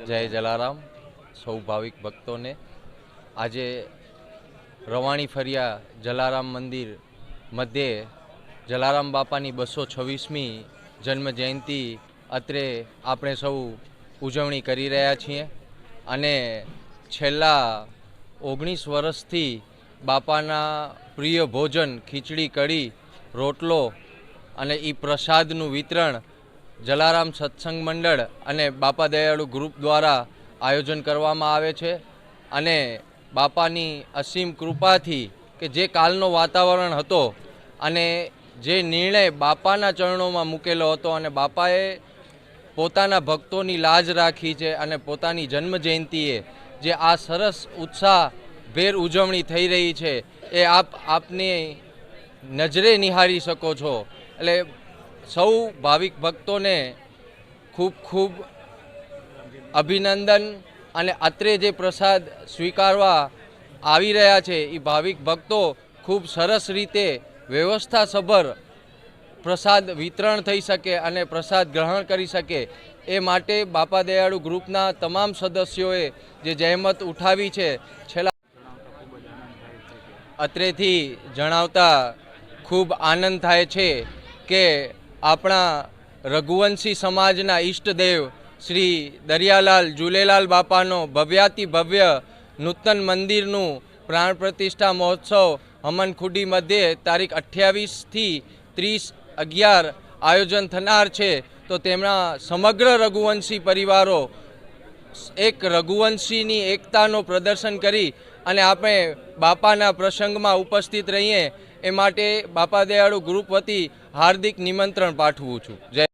જય જલારામ સૌ ભાવિક ભક્તોને આજે રવાણી ફરિયા જલારામ મંદિર મધ્યે જલારામ બાપાની 226મી જન્મ જયંતિ અત્રે આપણે સૌ ઉજવણી કરી રહ્યા છીએ અને છેલ્લા 19 વર્ષથી બાપાના પ્રિય ભોજન ખીચડી કઢી રોટલો અને એ પ્રસાદનું વિતરણ જલારામ સત્સંગ મંડળ અને બાપા દયાળુ ગ્રુપ દ્વારા આયોજન કરવામાં આવે છે અને બાપાની અસીમ કૃપાથી કે જે કાલનો વાતાવરણ હતો અને જે નિર્ણય બાપાના ચરણોમાં મૂકેલો હતો અને બાપાએ પોતાના ભક્તોની લાજ રાખી છે અને પોતાની જન્મ જયંતિએ જે આ સરસ ઉત્સાહભેર ઉજવણી થઈ રહી છે એ આપની નજરે નિહાળી શકો છો. એટલે સૌ ભાવિક ભક્તોને ખૂબ ખૂબ અભિનંદન અને અત્રે જે પ્રસાદ સ્વીકારવા આવી રહ્યા છે એ ભાવિક ભક્તો ખૂબ સરસ રીતે વ્યવસ્થાસભર પ્રસાદ વિતરણ થઈ શકે અને પ્રસાદ ગ્રહણ કરી શકે એ માટે બાપા દયાળુ ગ્રુપના તમામ સદસ્યોએ જે જહેમત ઉઠાવી છે છેલ્લા અત્રેથી જણાવતા ખૂબ આનંદ થાય છે કે આપણા રઘુવંશી સમાજના ઈષ્ટદેવ શ્રી દરિયાલાલ ઝૂલેલાલ બાપાનો ભવ્યાતિ ભવ્ય નૂતન મંદિરનું પ્રાણ પ્રતિષ્ઠા મહોત્સવ હમનખુડી મધ્યે તારીખ 28થી 30/11 આયોજન થનાર છે. તો તેમના સમગ્ર રઘુવંશી પરિવારો એક રઘુવંશીની એકતાનો પ્રદર્શન કરી અને આપણે બાપાના પ્રસંગમાં ઉપસ્થિત રહીએ એ માટે બાપા દયાળુ ગ્રુપ વતી હાર્દિક નિમંત્રણ પાઠવું છું. જય